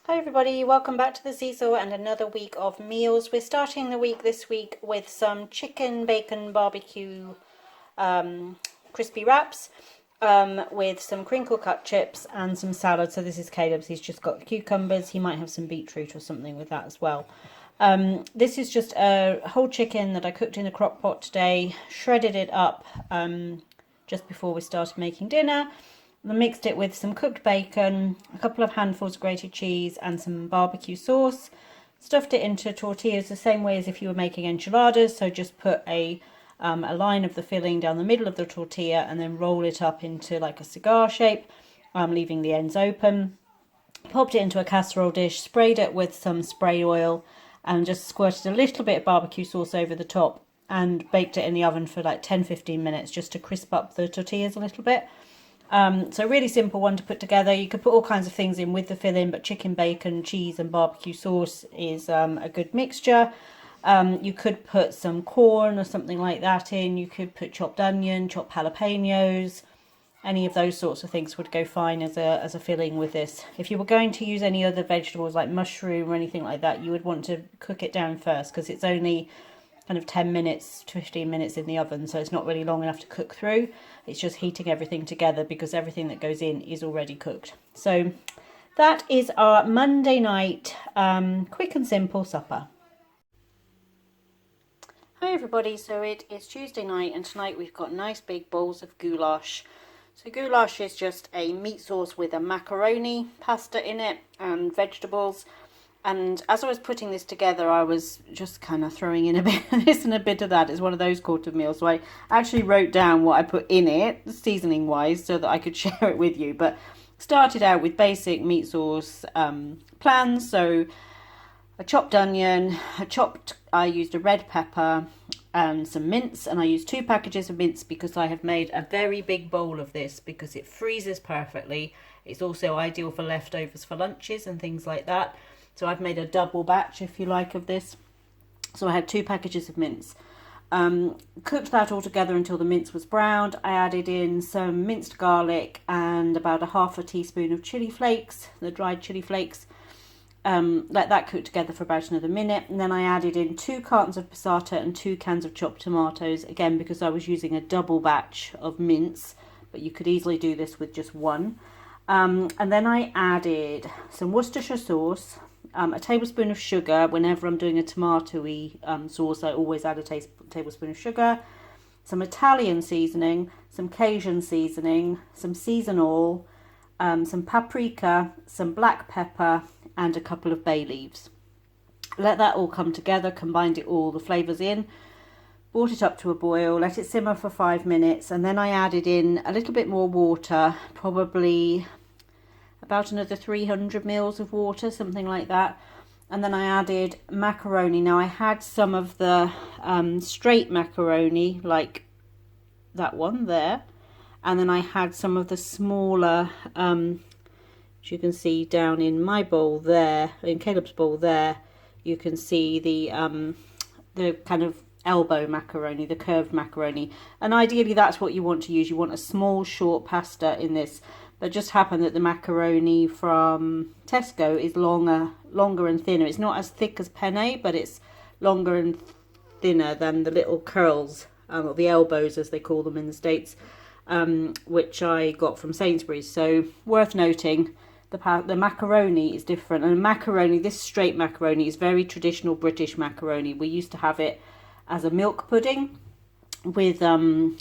Hi everybody, welcome back to the SeeSaw and another week of meals. We're starting the week this week with some chicken bacon barbecue crispy wraps with some crinkle cut chips and some salad. So this is Caleb's, he's just got cucumbers, he might have some beetroot or something with that as well. This is just a whole chicken that I cooked in a crock pot today, shredded it up just before we started making dinner. I mixed it with some cooked bacon, a couple of handfuls of grated cheese and some barbecue sauce. Stuffed it into tortillas the same way as if you were making enchiladas. So just put a line of the filling down the middle of the tortilla and then roll it up into like a cigar shape, leaving the ends open. Popped it into a casserole dish, sprayed it with some spray oil and just squirted a little bit of barbecue sauce over the top and baked it in the oven for like 10-15 minutes just to crisp up the tortillas a little bit. So really simple one to put together. You could put all kinds of things in with the filling, but chicken, bacon, cheese and barbecue sauce is a good mixture. You could put some corn or something like that in. You could put chopped onion, chopped jalapenos. Any of those sorts of things would go fine as a filling with this. If you were going to use any other vegetables like mushroom or anything like that, you would want to cook it down first because it's only kind of 10 minutes to 15 minutes in the oven, so it's not really long enough to cook through. It's just heating everything together because everything that goes in is already cooked. So that is our Monday night quick and simple supper. Hi everybody, so it is Tuesday night and tonight we've got nice big bowls of goulash. So goulash is just a meat sauce with a macaroni pasta in it and vegetables. And as I was putting this together, I was just kind of throwing in a bit of this and a bit of that. It's one of those quarter meals. So I actually wrote down what I put in it, seasoning wise, so that I could share it with you. But started out with basic meat sauce plans. So a chopped onion, I used a red pepper and some mince. And I used 2 packages of mince because I have made a very big bowl of this because it freezes perfectly. It's also ideal for leftovers for lunches and things like that. So I've made a double batch, if you like, of this. So I had 2 packages of mince. Cooked that all together until the mince was browned. I added in some minced garlic and about a half a teaspoon of chili flakes, the dried chili flakes. Let that cook together for about another minute. And then I added in 2 cartons of passata and 2 cans of chopped tomatoes. Again, because I was using a double batch of mince, but you could easily do this with just one. And then I added some Worcestershire sauce, a tablespoon of sugar. Whenever I'm doing a tomato-y sauce, I always add a tablespoon of sugar, some Italian seasoning, some Cajun seasoning, some seasonal, some paprika, some black pepper, and a couple of bay leaves. Let that all come together, combined it all, the flavours in, brought it up to a boil, let it simmer for 5 minutes, and then I added in a little bit more water, probably about another 300 mils of water, something like that. And then I added macaroni. Now I had some of the straight macaroni, like that one there, and then I had some of the smaller, as you can see down in my bowl there, in Caleb's bowl there, you can see the kind of elbow macaroni, the curved macaroni. And ideally that's what you want to use. You want a small short pasta in this. But just happened that the macaroni from Tesco is longer and thinner. It's not as thick as penne, but it's longer and thinner than the little curls, or the elbows as they call them in the States, which I got from Sainsbury's. So worth noting, the macaroni is different. And macaroni, this straight macaroni, is very traditional British macaroni. We used to have it as a milk pudding with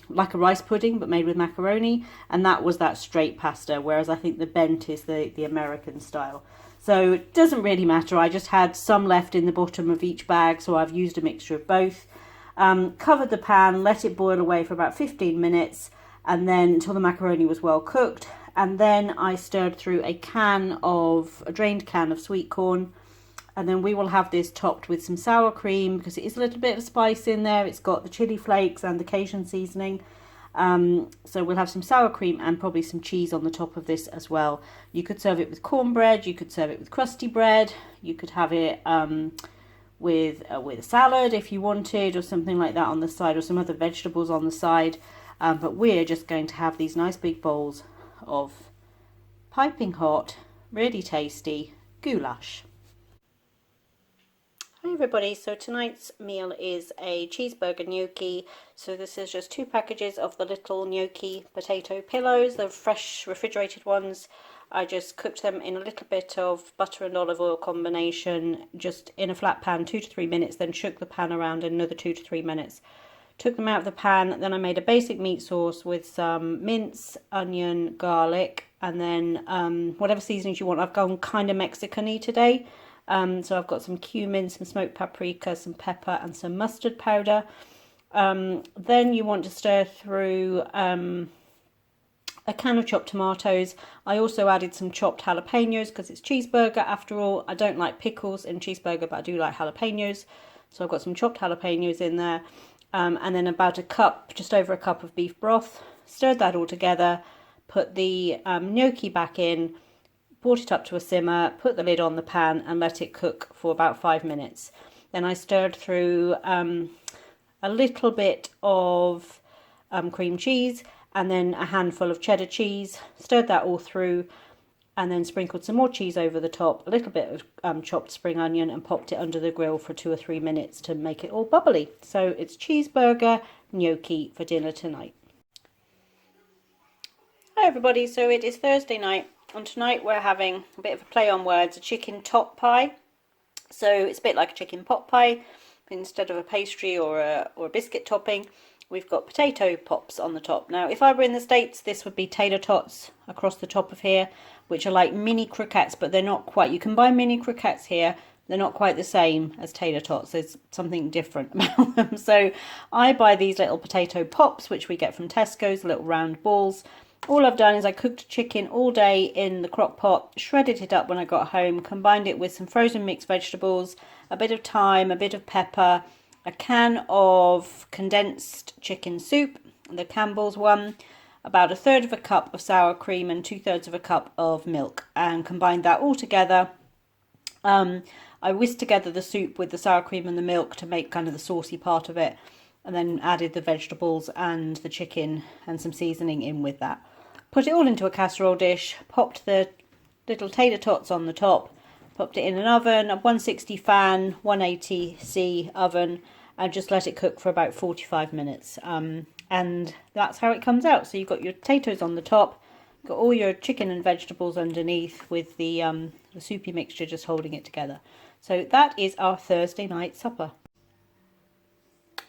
like a rice pudding but made with macaroni, and that was that straight pasta, whereas I think the bent is the American style. So it doesn't really matter. I just had some left in the bottom of each bag, so I've used a mixture of both. Covered the pan, let it boil away for about 15 minutes and then until the macaroni was well cooked, and then I stirred through a drained can of sweet corn. And then we will have this topped with some sour cream because it is a little bit of spice in there. It's got the chili flakes and the Cajun seasoning. So we'll have some sour cream and probably some cheese on the top of this as well. You could serve it with cornbread. You could serve it with crusty bread. You could have it with a salad if you wanted, or something like that on the side, or some other vegetables on the side. But we're just going to have these nice big bowls of piping hot, really tasty goulash. Hi everybody, so tonight's meal is a cheeseburger gnocchi. So this is just 2 packages of the little gnocchi potato pillows, the fresh refrigerated ones. I just cooked them in a little bit of butter and olive oil combination, just in a flat pan, 2 to 3 minutes, then shook the pan around another 2 to 3 minutes. Took them out of the pan, then I made a basic meat sauce with some mince, onion, garlic, and then whatever seasonings you want. I've gone kind of Mexican-y today. So I've got some cumin, some smoked paprika, some pepper and some mustard powder. Then you want to stir through a can of chopped tomatoes. I also added some chopped jalapenos because it's cheeseburger after all. I don't like pickles in cheeseburger, but I do like jalapenos. So I've got some chopped jalapenos in there. And then about a cup, just over a cup of beef broth. Stirred that all together, put the gnocchi back in, brought it up to a simmer, put the lid on the pan and let it cook for about 5 minutes. Then I stirred through a little bit of cream cheese and then a handful of cheddar cheese, stirred that all through and then sprinkled some more cheese over the top, a little bit of chopped spring onion and popped it under the grill for 2 or 3 minutes to make it all bubbly. So it's cheeseburger gnocchi for dinner tonight. Hi everybody, so it is Thursday night. And tonight we're having a bit of a play on words, a chicken top pie. So it's a bit like a chicken pot pie, but instead of a pastry or a biscuit topping, we've got potato pops on the top. Now, if I were in the States, this would be tater tots across the top of here, which are like mini croquettes, but they're not quite. You can buy mini croquettes here. They're not quite the same as tater tots. There's something different about them. So I buy these little potato pops, which we get from Tesco's, little round balls. All I've done is I cooked chicken all day in the crock pot, shredded it up when I got home, combined it with some frozen mixed vegetables, a bit of thyme, a bit of pepper, a can of condensed chicken soup, the Campbell's one, about 1/3 of a cup of sour cream and 2/3 of a cup of milk, and combined that all together. I whisked together the soup with the sour cream and the milk to make kind of the saucy part of it, and then added the vegetables and the chicken and some seasoning in with that. Put it all into a casserole dish, popped the little tater tots on the top, popped it in an oven, a 160 fan, 180C oven, and just let it cook for about 45 minutes. And that's how it comes out. So you've got your potatoes on the top, got all your chicken and vegetables underneath with the soupy mixture just holding it together. So that is our Thursday night supper.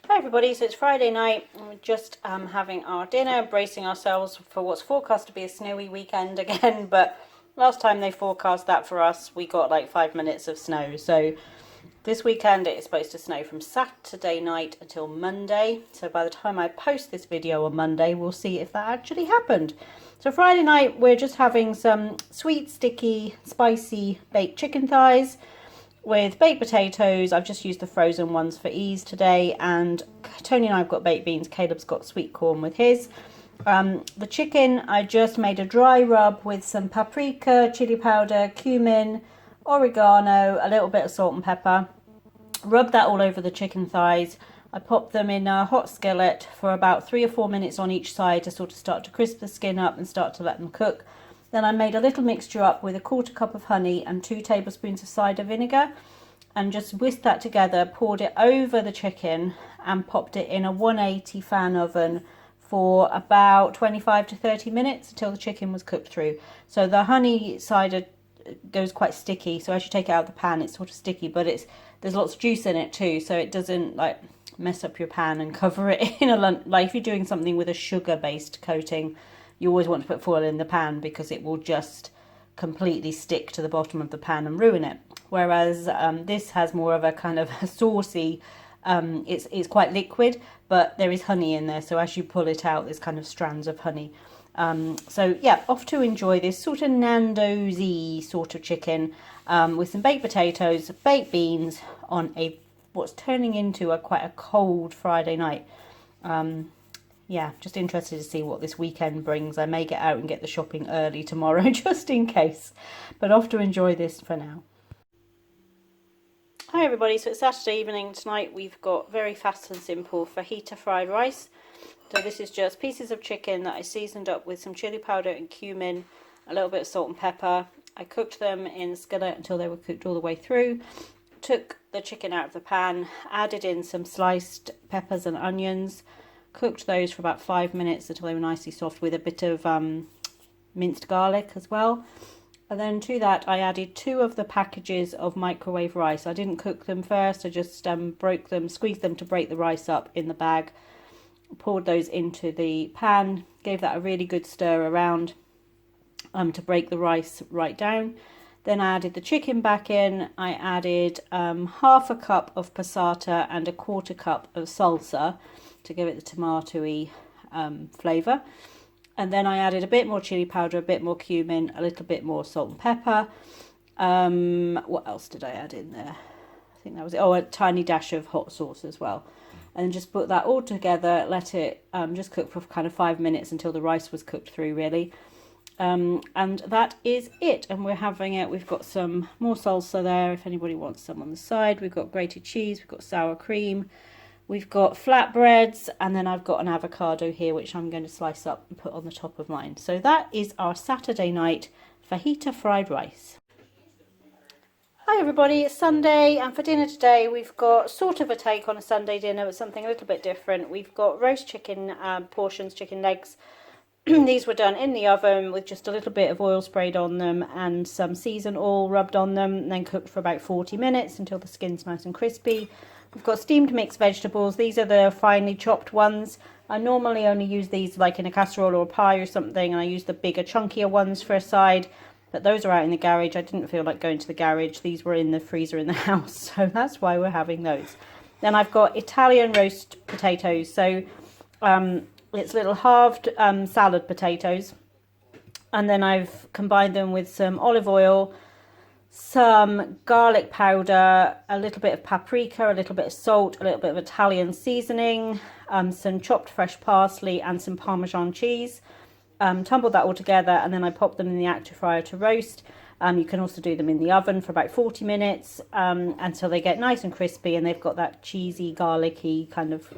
Hi everybody, so it's Friday night and we're just having our dinner, bracing ourselves for what's forecast to be a snowy weekend again, but last time they forecast that for us we got like 5 minutes of snow. So this weekend it is supposed to snow from Saturday night until Monday, so by the time I post this video on Monday we'll see if that actually happened. So Friday night we're just having some sweet, sticky, spicy baked chicken thighs with baked potatoes. I've just used the frozen ones for ease today, and Tony and I have got baked beans. Caleb's got sweet corn with his. The chicken, I just made a dry rub with some paprika, chili powder, cumin, oregano, a little bit of salt and pepper. Rub that all over the chicken thighs. I popped them in a hot skillet for about 3 or 4 minutes on each side to sort of start to crisp the skin up and start to let them cook. Then I made a little mixture up with a 1/4 cup of honey and 2 tablespoons of cider vinegar, and just whisked that together, poured it over the chicken and popped it in a 180 fan oven for about 25 to 30 minutes until the chicken was cooked through. So the honey cider goes quite sticky, so as you take it out of the pan it's sort of sticky, but there's lots of juice in it too, so it doesn't like mess up your pan and cover it in like if you're doing something with a sugar based coating, you always want to put foil in the pan because it will just completely stick to the bottom of the pan and ruin it. Whereas this has more of a kind of saucy, it's quite liquid, but there is honey in there. So as you pull it out, there's kind of strands of honey. So yeah, off to enjoy this sort of Nando's-y sort of chicken with some baked potatoes, baked beans on what's turning into quite a cold Friday night. Yeah, just interested to see what this weekend brings. I may get out and get the shopping early tomorrow just in case, but off to enjoy this for now. Hi everybody, so it's Saturday evening. Tonight we've got very fast and simple fajita fried rice. So this is just pieces of chicken that I seasoned up with some chili powder and cumin, a little bit of salt and pepper, I cooked them in the skillet until they were cooked all the way through. Took the chicken out of the pan, added in some sliced peppers and onions, cooked those for about 5 minutes until they were nicely soft with a bit of minced garlic as well. And then to that I added 2 of the packages of microwave rice. I didn't cook them first, I just broke them, squeezed them to break the rice up in the bag, poured those into the pan, gave that a really good stir around to break the rice right down. Then I added the chicken back in. I added half a cup of passata and a 1/4 cup of salsa to give it the tomatoey flavour. And then I added a bit more chili powder, a bit more cumin, a little bit more salt and pepper. What else did I add in there? I think that was it. Oh, a tiny dash of hot sauce as well. And just put that all together, let it just cook for kind of 5 minutes until the rice was cooked through really. And that is it, and we're having it. We've got some more salsa there if anybody wants some on the side. We've got grated cheese, we've got sour cream, we've got flatbreads, and then I've got an avocado here which I'm going to slice up and put on the top of mine. So that is our Saturday night fajita fried rice. Hi everybody, it's Sunday, and for dinner today we've got sort of a take on a Sunday dinner but something a little bit different. We've got roast chicken portions, chicken legs. These were done in the oven with just a little bit of oil sprayed on them and some seasoned oil rubbed on them, and then cooked for about 40 minutes until the skin's nice and crispy. We've got steamed mixed vegetables. These are the finely chopped ones. I normally only use these like in a casserole or a pie or something, and I use the bigger chunkier ones for a side, but those are out in the garage. I didn't feel like going to the garage. These were in the freezer in the house, so that's why we're having those. Then I've got Italian roast potatoes. So it's little halved salad potatoes, and then I've combined them with some olive oil, some garlic powder, a little bit of paprika, a little bit of salt, a little bit of Italian seasoning, some chopped fresh parsley and some Parmesan cheese. Tumbled that all together, and then I popped them in the active fryer to roast. You can also do them in the oven for about 40 minutes until they get nice and crispy and they've got that cheesy, garlicky kind of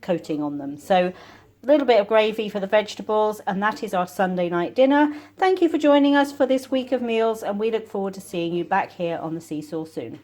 coating on them. So a little bit of gravy for the vegetables, and that is our Sunday night dinner. Thank you for joining us for this week of meals, and we look forward to seeing you back here on the SeeSaw soon.